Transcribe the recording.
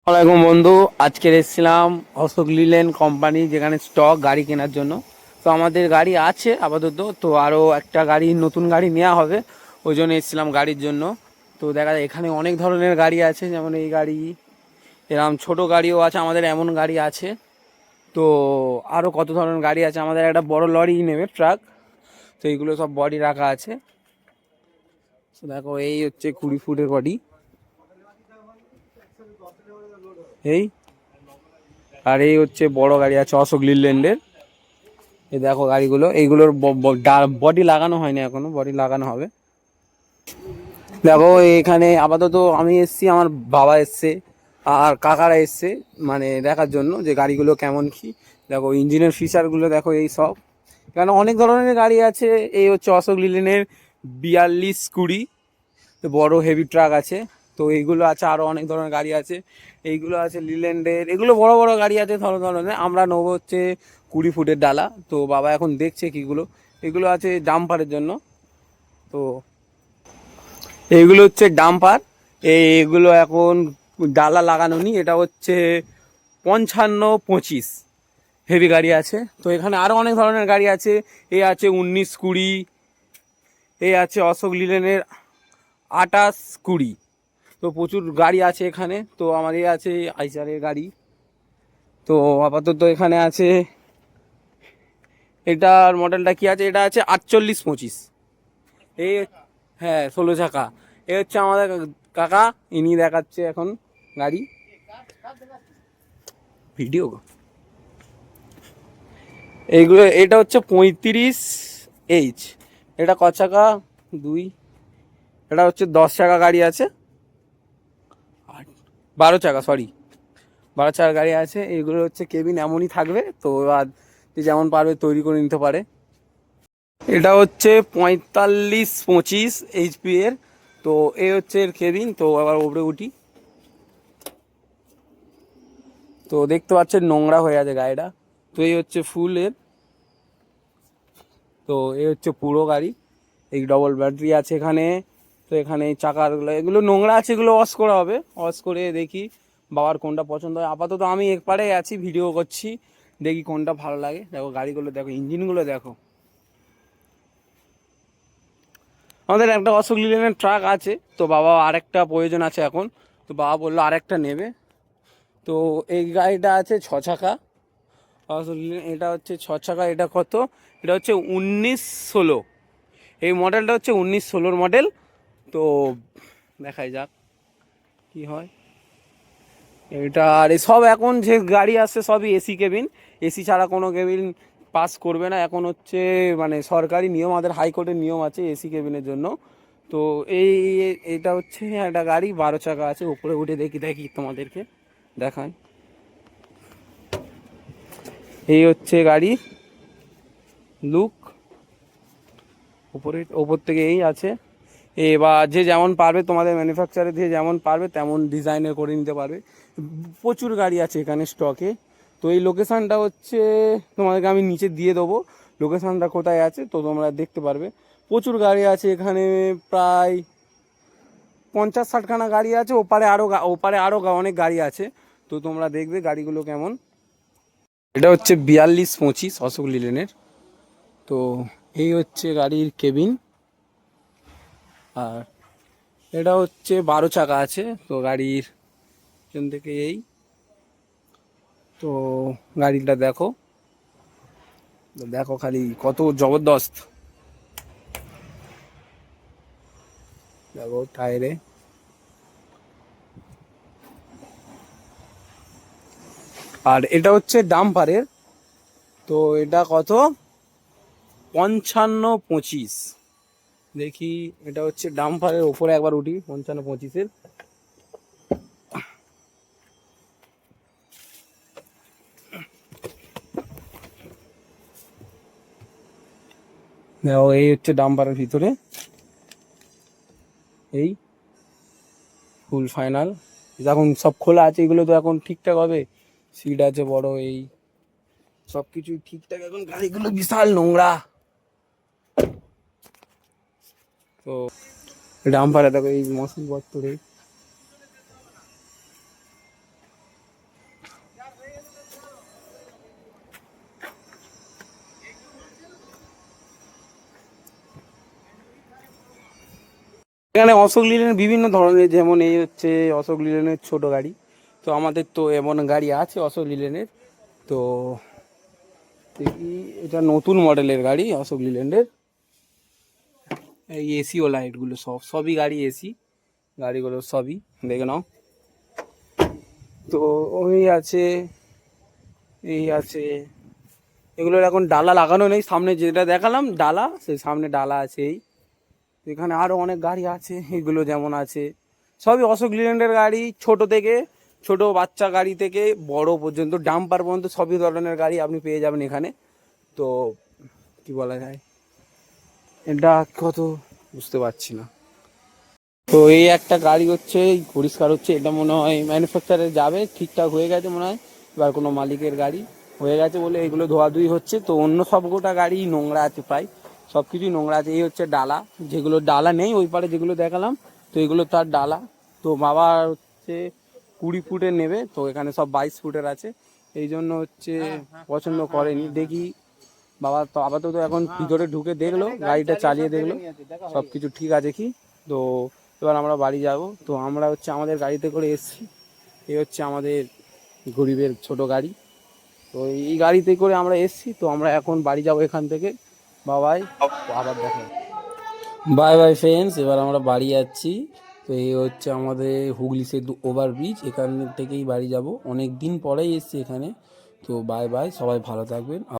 আসসালামাইকুম বন্ধু, আজকে এসেছিলাম অশোক লিল্যান্ড কোম্পানি যেখানে স্টক গাড়ি কেনার জন্য। তো আমাদের গাড়ি আছে আপাতত, তো আরও একটা গাড়ি নতুন গাড়ি নেওয়া হবে, ওই জন্য এসেছিলাম গাড়ির জন্য। তো দেখা যায় এখানে অনেক ধরনের গাড়ি আছে, যেমন এই গাড়ি, এরকম ছোট গাড়িও আছে আমাদের, এমন গাড়ি আছে। তো আরও কত ধরনের গাড়ি আছে, আমাদের একটা বড় লরি নেবে, ট্রাক। তো এইগুলো সব বডি রাখা আছে। তো দেখো এই হচ্ছে 20 ফুটের বডি, এই। আর এই হচ্ছে বড় গাড়ি আছে অশোক লিল্যান্ডের। এই দেখো গাড়িগুলো, এইগুলোর বডি লাগানো হয়নি এখনো, বডি লাগানো হবে। দেখো এখানে আপাতত আমি এসছি, আমার বাবা এসছে, আর কাকারা এসছে, মানে দেখার জন্য যে গাড়িগুলো কেমন কি। দেখো ইঞ্জিনের ফিচারগুলো দেখো, এই সব। এখানে অনেক ধরনের গাড়ি আছে। এই হচ্ছে অশোক লিল্যান্ডের 4220, বড় হেভি ট্রাক আছে। তো এইগুলো আছে, আরও অনেক ধরনের গাড়ি আছে। এইগুলো আছে লিল্যান্ডের, এগুলো বড় বড় গাড়ি আছে ধরনের। আমরা নেবো হচ্ছে 20 ফুটের ডালা। তো বাবা এখন দেখছে কিগুলো। এগুলো আছে ডাম্পারের জন্য। তো এইগুলো হচ্ছে ডাম্পার। এগুলো এখন ডালা লাগানো নি, এটা হচ্ছে 5525 হেভি গাড়ি আছে। তো এখানে আরও অনেক ধরনের গাড়ি আছে। এ আছে 1920, এ আছে অশোক লিল্যান্ডের 2820। তো প্রচুর গাড়ি আছে এখানে। তো আমার এ আছে আইচারের গাড়ি। তো আপাতত এখানে আছে, এটার মডেলটা কি আছে, এটা আছে 4825। এই, হ্যাঁ, 16 চাকা। এ হচ্ছে আমাদের কাকা, ইনি দেখাচ্ছে এখন গাড়ি, ভিডিও। এইগুলো, এটা হচ্ছে 35H। এটা ক চাকা? দুই। এটা হচ্ছে 10 চাকা গাড়ি আছে, 12 চাকা, সরি, 12 চাকার গাড়ি আছে। এইগুলো হচ্ছে কেবিন এমনই থাকবে, তো আর যে যেমন পারবে তৈরি করে নিতে পারে। এটা হচ্ছে 4525 HP এর। তো এই হচ্ছে এর কেবিন। তো আবার উপরে উঠি, তো দেখতে পাচ্ছেন নোংরা হয়ে আছে গাড়িটা। তো এই হচ্ছে ফুল এর। তো এই হচ্ছে পুরো গাড়ি। এই ডবল ব্যাটারি আছে এখানে। তো এখানে চাকারগুলো, এগুলো নোংরা আছে, এগুলো ওয়াশ করা হবে। ওয়াশ করে দেখি বাবার কোনটা পছন্দ হয়। আপাতত আমি একবারে আছি, ভিডিও করছি, দেখি কোনটা ভালো লাগে। দেখো গাড়িগুলো দেখো, ইঞ্জিনগুলো দেখো। আমাদের একটা অশোক লিল্যান্ডের ট্রাক আছে, তো বাবা আরেকটা প্রয়োজন আছে এখন। তো বাবা বললো আরেকটা নেবে। তো এই গাড়িটা আছে 6 চাকা, অশোক লিল্যান্ড। এটা হচ্ছে 6 চাকা। এটা কত? এটা হচ্ছে 1916। এই মডেলটা হচ্ছে 1916 মডেল। তো দেখাই যাক কি হয়। এটা আর সব এখন যে গাড়ি আসছে সবই এসি কেবিন। এসি ছাড়া কোনো কেবিন পাস করবে না এখন, হচ্ছে মানে সরকারি নিয়ম, আমাদের হাইকোর্টের নিয়ম আছে এসি কেবিনের জন্য। তো এই, এটা হচ্ছে একটা গাড়ি 12 চাকা আছে। উপরে উঠে দেখি দেখি তোমাদেরকে দেখান। এই হচ্ছে গাড়ি লুক, উপরে ওপর থেকে এই আছে। এবার যে যেমন পারবে, তোমাদের ম্যানুফ্যাকচারে দিয়ে যেমন পারবে তেমন ডিজাইনের করে নিতে পারবে। প্রচুর গাড়ি আছে এখানে স্টকে। তো এই লোকেশানটা হচ্ছে, তোমাদেরকে আমি নিচে দিয়ে দেবো লোকেশানটা কোথায় আছে, তো তোমরা দেখতে পারবে। প্রচুর গাড়ি আছে এখানে, প্রায় 50-60খানা গাড়ি আছে। ওপারে আরও অনেক গাড়ি আছে। তো তোমরা দেখবে গাড়িগুলো কেমন। এটা হচ্ছে 4225 অশোক লিল্যান্ডের। তো এই হচ্ছে গাড়ির কেবিন। আর এটা হচ্ছে 12 চাকা আছে। তো গাড়ির পেছন থেকে এই, তো গাড়িটা দেখো, দেখো খালি কত জবরদস্ত। দেখো টায়ারে। আর এটা হচ্ছে ডাম্পারের। তো এটা কত? 5525। দেখি, এটা হচ্ছে ডাম্পারের। ওপরে একবার উঠি 5525-এর। দেখো এই হচ্ছে ডাম্পারের ভিতরে, এই ফুল ফাইনাল। এখন সব খোলা আছে, এগুলো তো এখন ঠিকঠাক হবে। সিট আছে বড়, এই সব কিছুই ঠিকঠাক। এখন গাড়িগুলো বিশাল নোংরা। তো ডাম্পারে দেখো এই মশলা বত্তরে, এখানে অশোক লিলেনের বিভিন্ন ধরনের, যেমন এই হচ্ছে অশোক লিলেনের ছোট গাড়ি। তো আমাদের তো এমন গাড়ি আছে অশোক লিলেনের। তো দেখি, এটা নতুন মডেলের গাড়ি অশোক লিল্যান্ডের। এই এসি ও লাইটগুলো সবই গাড়ি এসি, গাড়িগুলো সবই দেখে নাও। তো ওই আছে, এই আছে, এগুলোর এখন ডালা লাগানো নেই, সামনে যেটা দেখালাম ডালা, সেই সামনে ডালা আছে। এই এখানে আরও অনেক গাড়ি আছে, এগুলো যেমন আছে সবই অশোক লিল্যান্ডের গাড়ি, ছোট থেকে ছোট বাচ্চা গাড়ি থেকে বড় পর্যন্ত, ডাম্পার পর্যন্ত সবই ধরনের গাড়ি আপনি পেয়ে যাবেন এখানে। তো কি বলা যায়, এটা কত বুঝতে পারছি না। তো এই একটা গাড়ি হচ্ছে পরিষ্কার হচ্ছে, এটা মনে হয় ম্যানুফ্যাকচারে যাবে, ঠিকঠাক হয়ে গেছে মনে হয়, এবার কোনো মালিকের গাড়ি হয়ে গেছে বলে এগুলো ধোয়াধুয়ি হচ্ছে। তো অন্য সব গোটা গাড়ি নোংরা আছে, প্রায় সব কিছুই নোংরা আছে। এই হচ্ছে ডালা, যেগুলো ডালা নেই ওই পারে যেগুলো দেখালাম, তো এগুলো তার ডালা। তো বাবা হচ্ছে 20 ফুটের নেবে, তো এখানে সব 22 ফুটের আছে, এই জন্য হচ্ছে পছন্দ করেনি। দেখি বাবা তো আপাতত এখন ভিতরে ঢুকে দেখলো, গাড়িটা চালিয়ে দেখলো সব কিছু ঠিক আছে কি। তো এবার আমরা বাড়ি যাব। তো আমরা হচ্ছে আমাদের গাড়িতে করে এসেছি, এই হচ্ছে আমাদের গরিবের ছোট গাড়ি। তো এই গাড়িতে করে আমরা এসেছি, তো আমরা এখন বাড়ি যাব এখান থেকে। বাবাই, আবার দেখা, বাই বাই ফ্রেন্ডস, এবার আমরা বাড়ি যাচ্ছি। তো এই হচ্ছে আমাদের হুগলি সেতু ওভারব্রিজ, এখান থেকেই বাড়ি যাব, অনেক দিন পরেই এসেছি এখানে। তো বাই বাই, সবাই ভালো থাকবেন।